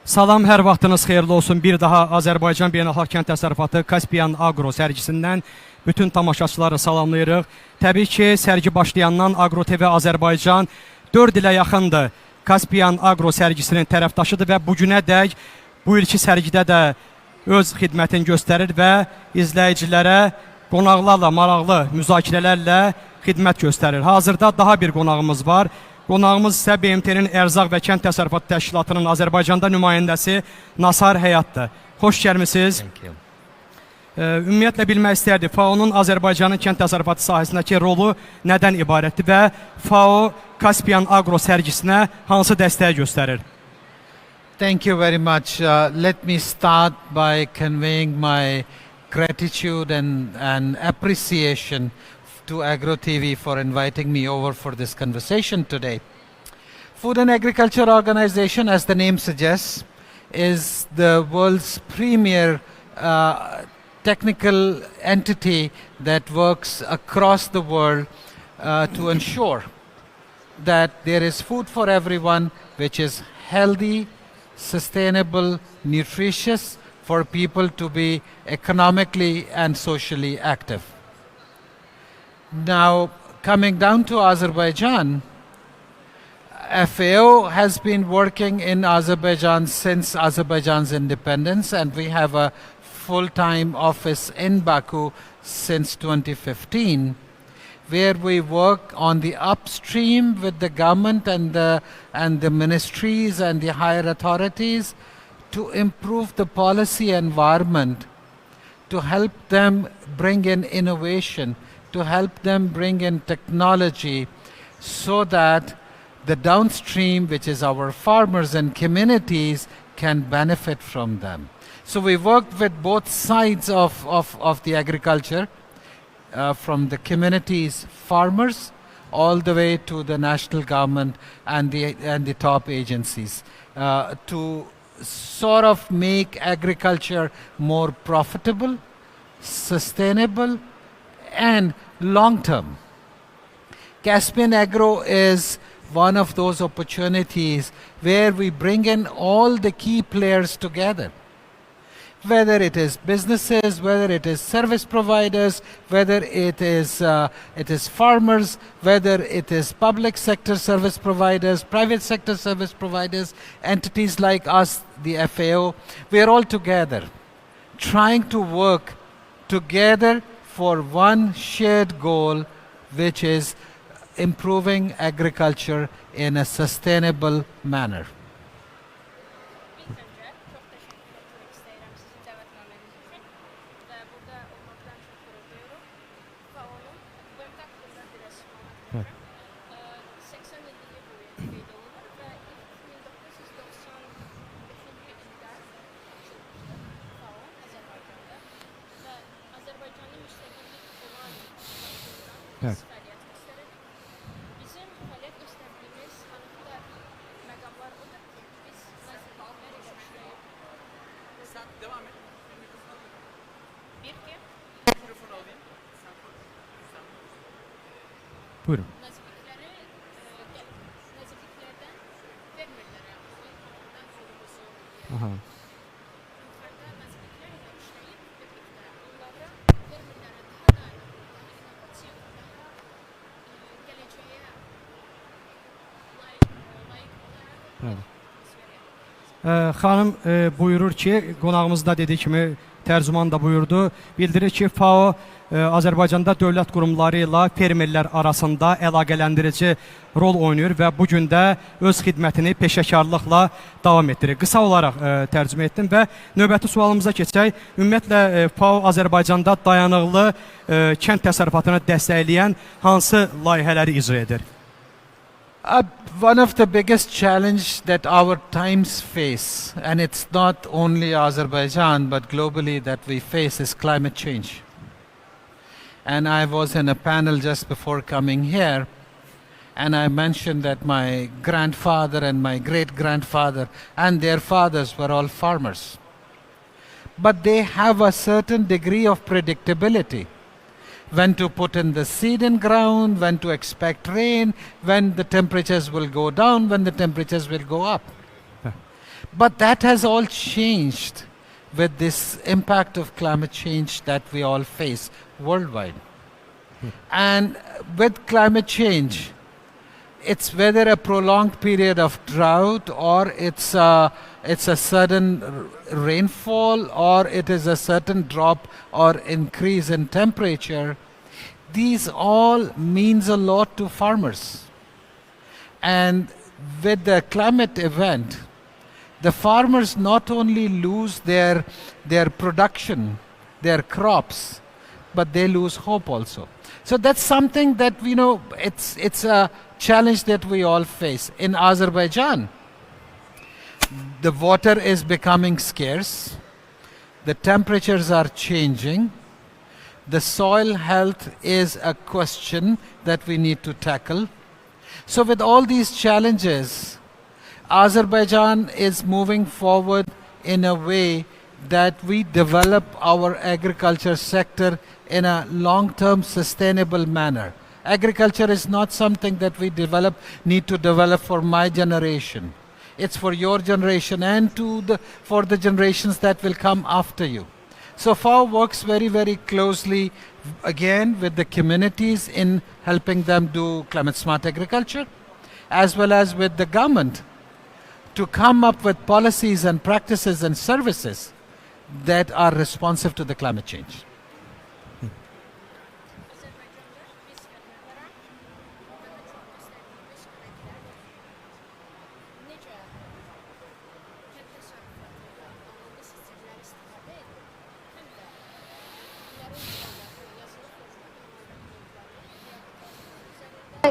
Salam, hər vaxtınız xeyirli olsun. Bir daha Azərbaycan Beynəlxalq Kənd Təsərrüfatı Kaspiyan Agro sərgisindən bütün tamaşaçıları salamlayırıq. Təbii ki, sərgi başlayandan Agro TV Azərbaycan 4 ilə yaxındır Kaspiyan Agro sərgisinin tərəfdaşıdır və bugünədək bu ilki sərgidə də öz xidmətini göstərir və izləyicilərə qonaqlarla, maraqlı müzakirələrlə xidmət göstərir. Hazırda daha bir qonağımız var. Qonağımız isə BMT-nin Ərzaq və Kənd Təsərrüfatı Təşkilatının Azərbaycanda nümayəndəsi Nasar Hayatdır. Xoş gəlmisiniz. Ümumiyyətlə bilmək istərdik, FAO-nun Azərbaycanın kənd təsərrüfatı sahəsindəki rolu nədən ibarətdir və FAO Kaspiyan Agro sərgisinə hansı dəstək göstərir? Thank you very much. Let me start by conveying my gratitude and appreciation to Agro TV for inviting me over for this conversation today. Food and Agriculture Organization, as the name suggests, is the world's premier technical entity that works across the world to ensure that there is food for everyone, which is healthy, sustainable, nutritious for people to be economically and socially active. Now, coming down to Azerbaijan, FAO has been working in Azerbaijan since Azerbaijan's independence, and we have a full-time office in Baku since 2015, where we work on the upstream with the government and the ministries and the higher authorities to improve the policy environment, to help them bring in innovation, to help them bring in technology so that the downstream, which is our farmers and communities, can benefit from them. So we worked with both sides of the agriculture, from the communities, farmers, all the way to the national government and the top agencies, to sort of make agriculture more profitable, sustainable, and long-term. Caspian Agro is one of those opportunities where we bring in all the key players together. Whether it is businesses, whether it is service providers, whether it is farmers, whether it is public sector service providers, private sector service providers, entities like us, the FAO, we are all together trying to work together for one shared goal, which is improving agriculture in a sustainable manner. Evet. Buyurun. Aha. Xanım buyurur ki, qonağımız da dediği kimi tərcüman da buyurdu, bildirir ki, FAO Azərbaycanda dövlət qurumları ilə fermerlər arasında əlaqələndirici rol oynayır və bugün də öz xidmətini peşəkarlıqla davam etdirir. Qısa olaraq tərcümə etdim və növbəti sualımıza keçək. Ümumiyyətlə, FAO Azərbaycanda dayanıqlı kənd təsərrüfatını dəstəkləyən hansı layihələri icra edir? One of the biggest challenges that our times face, and it's not only Azerbaijan but globally that we face, is climate change. And I was in a panel just before coming here, and I mentioned that my grandfather and my great-grandfather and their fathers were all farmers. But they have a certain degree of predictability. When to put in the seed in ground, when to expect rain, when the temperatures will go down, when the temperatures will go up. But that has all changed with this impact of climate change that we all face worldwide. And with climate change, it's whether a prolonged period of drought or it's a sudden rainfall or it is a certain drop or increase in temperature, these all means a lot to farmers. And with the climate event, the farmers not only lose their production, their crops, but they lose hope also. So that's something that, it's a challenge that we all face. In Azerbaijan, the water is becoming scarce, the temperatures are changing, the soil health is a question that we need to tackle. So with all these challenges, Azerbaijan is moving forward in a way that we develop our agriculture sector in a long-term sustainable manner. Agriculture is not something that we need to develop for my generation. It's for your generation and for the generations that will come after you. So FAO works very, very closely again with the communities in helping them do climate smart agriculture, as well as with the government to come up with policies and practices and services that are responsive to the climate change.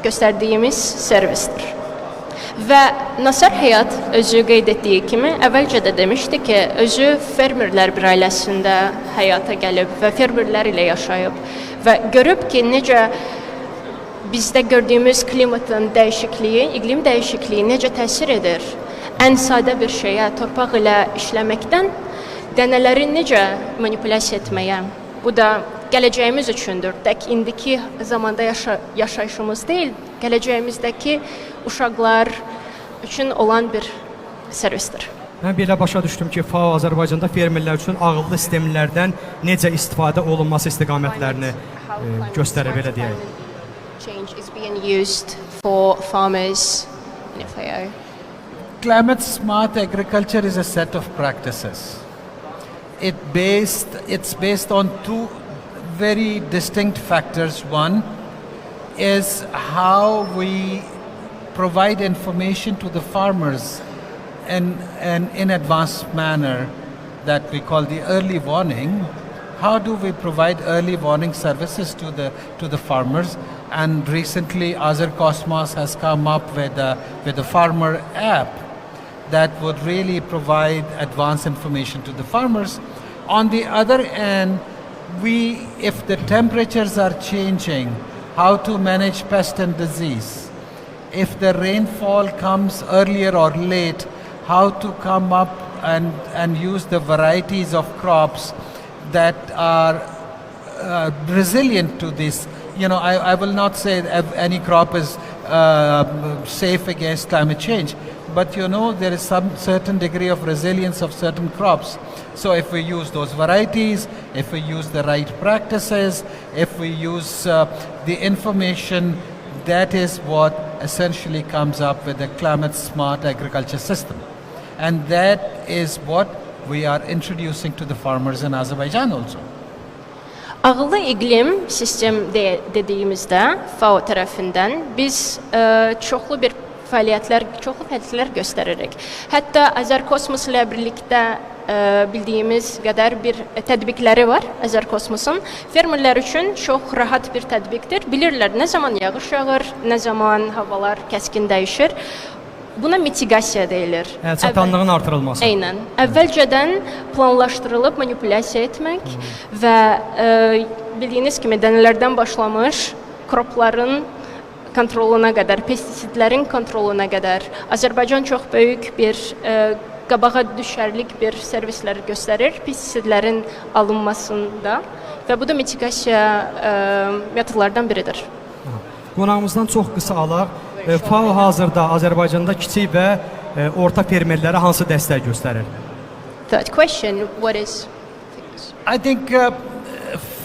Göstərdiyimiz servisdir. Və Nasar Hayat özü qeyd etdiyi kimi əvvəlcə də demişdi ki, özü fermerlər bir ailəsində həyata gəlib və fermerlər ilə yaşayıb və görüb ki, necə bizdə gördüyümüz klimatın dəyişikliyi, iqlim dəyişikliyi necə təsir edir. Ən sadə bir şeyə torpaq ilə işləməkdən dənələri necə manipulyasiya etməyə. Bu da gələcəyimiz üçündür. Tək indiki zamanda yaşayışımız deyil, gələcəyimizdəki uşaqlar üçün olan bir servisdir. Mən belə başa düşdüm ki, FAO Azərbaycanda fermerlər üçün ağıllı sistemlərdən necə istifadə olunması istiqamətlərini göstərib, belə deyək. Change is being used for farmers in FAO. Climate smart agriculture is a set of practices. It's based on two very distinct factors. One is how we provide information to the farmers in an advanced manner that we call the early warning. How do we provide early warning services to the farmers? And recently, Azercosmos has come up with a farmer app that would really provide advanced information to the farmers. On the other end, if the temperatures are changing, how to manage pest and disease. If the rainfall comes earlier or late, how to come up and use the varieties of crops that are resilient to this. I will not say any crop is safe against climate change, but there is some certain degree of resilience of certain crops. So if we use those varieties, if we use the right practices, if we use the information, that is what essentially comes up with a climate smart agriculture system. And that is what we are introducing to the farmers in Azerbaijan also. Ağıllı iqlim sistem dediyimizdə FAO tərəfindən biz çoxlu fəaliyyətlər göstəririk. Hətta Azercosmos ilə birlikdə bildiyimiz qədər bir tətbiqləri var Azercosmosun. Fermerlər üçün çox rahat bir tətbiqdir. Bilirlər nə zaman yağış yağır, nə zaman havalar kəskin dəyişir. Buna mitigasiya deyilir. Çatanlığın artırılması. Eynən. Əvvəlcədən planlaşdırılıb manipulyasiya etmək və bildiyiniz kimi dənələrdən başlamış kropların kontroluna qədər, pestisidlərin kontroluna qədər Azərbaycan çox böyük bir qabağa düşərlik bir servislər göstərir pestisidlərin alınmasında və bu da mitigasiya metodlardan biridir. Qonağımızdan çox qısa alaq. FAO hazırda Azərbaycanda kiçik və orta fermerlərə hansı dəstək göstərir? Third question, what is... I think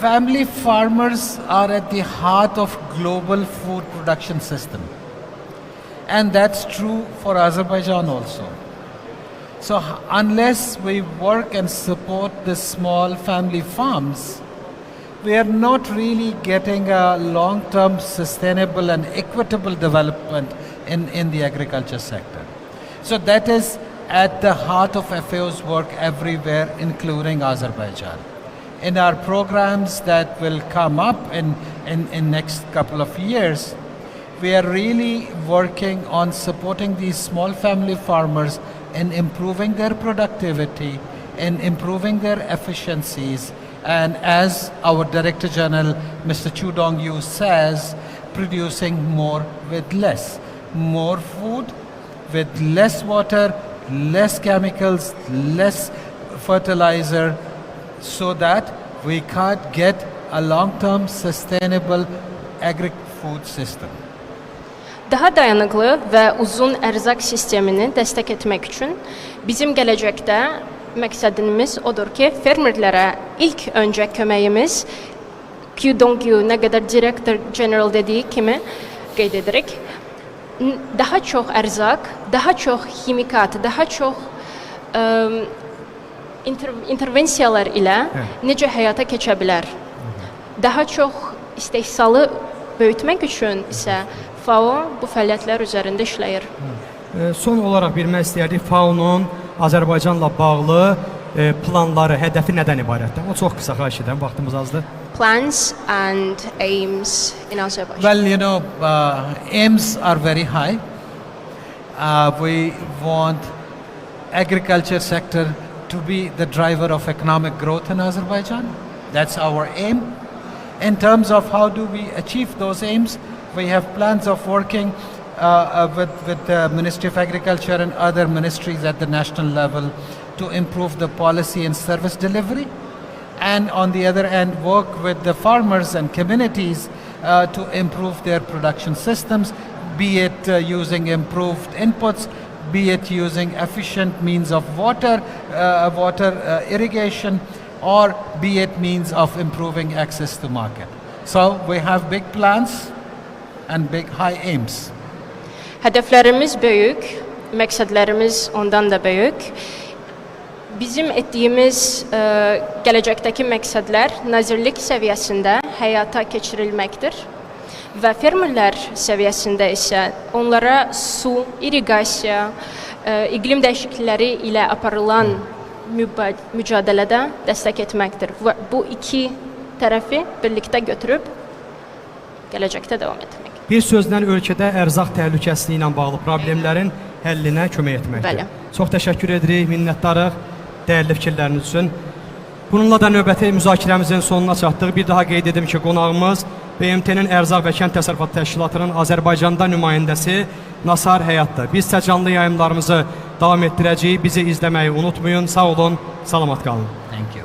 family farmers are at the heart of global food production system. And that's true for Azerbaijan also. So unless we work and support the small family farms, we are not really getting a long-term sustainable and equitable development in the agriculture sector. So that is at the heart of FAO's work everywhere, including Azerbaijan. In our programs that will come up in next couple of years, we are really working on supporting these small family farmers in improving their productivity, in improving their efficiencies, and as our Director General, Mr. Chu Dong-yu says, producing more with less. More food with less water, less chemicals, less fertilizer, so that we can get a long-term sustainable agri-food system. Daha dayanıqlı və uzun ərzaq sistemini dəstək etmək üçün bizim gələcəkdə məqsədimiz odur ki, fermerlərə ilk öncə köməyimiz Chu Dong-yu nə qədər Director General dediyi kimi qeyd edirik. Daha çox ərzaq, daha çox ximikat, daha çox intervensiyalar ilə necə həyata keçə bilər. Daha çox istehsalı böyütmək üçün isə FAO bu fəaliyyətlər üzərində işləyir. Son olaraq bilmək istəyərdik FAO-nun Azərbaycanla bağlı planları, hədəfi nədən ibarətdir? O çox qısa xahiş edirəm, vaxtımız azdır. Plans and aims in Azerbaijan. Well, you know, aims are very high. We want agriculture sector to be the driver of economic growth in Azerbaijan. That's our aim. In terms of how do we achieve those aims, we have plans of working with the Ministry of Agriculture and other ministries at the national level to improve the policy and service delivery. And on the other hand, work with the farmers and communities to improve their production systems, be it using improved inputs, be it using efficient means of water irrigation, or be it means of improving access to market. So we have big plans and big high aims. Hədəflərimiz böyük, məqsədlərimiz ondan da böyük. Bizim etdiyimiz gələcəkdəki məqsədlər nazirlik səviyyəsində həyata keçirilməkdir və fermerlər səviyyəsində isə onlara su, irriqasiya, iqlim dəyişiklikləri ilə aparılan mücadilədə dəstək etməkdir. Və bu iki tərəfi birlikdə götürüb gələcəkdə davam etmək. Bir sözlə ölkədə ərzaq təhlükəsizliyi ilə bağlı problemlərin həllinə kömək etməkdir. Bəli. Çox təşəkkür edirik, minnətdarıq dəyərli fikirləriniz üçün. Bununla da növbəti müzakirəmizin sonuna çatdıq. Bir daha qeyd edim ki, qonağımız BMT-nin Ərzaq və Kənd Təsərrüfatı Təşkilatının Azərbaycanda nümayəndəsi Nasar Hayatdır. Biz isə canlı yayımlarımızı davam etdirəcəyik. Bizi izləməyi unutmayın. Sağ olun, salamat qalın. Thank you.